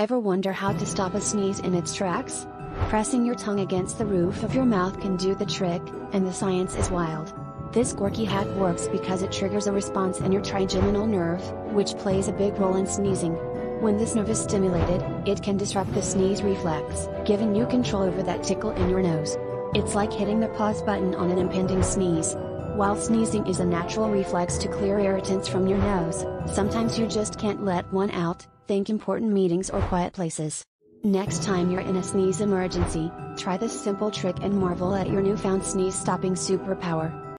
Ever wonder how to stop a sneeze in its tracks? Pressing your tongue against the roof of your mouth can do the trick, and the science is wild. This quirky hack works because it triggers a response in your trigeminal nerve, which plays a big role in sneezing. When this nerve is stimulated, it can disrupt the sneeze reflex, giving you control over that tickle in your nose. It's like hitting the pause button on an impending sneeze. While sneezing is a natural reflex to clear irritants from your nose, sometimes you just can't let one out. Think important meetings or quiet places. Next time you're in a sneeze emergency, try this simple trick and marvel at your newfound sneeze stopping superpower.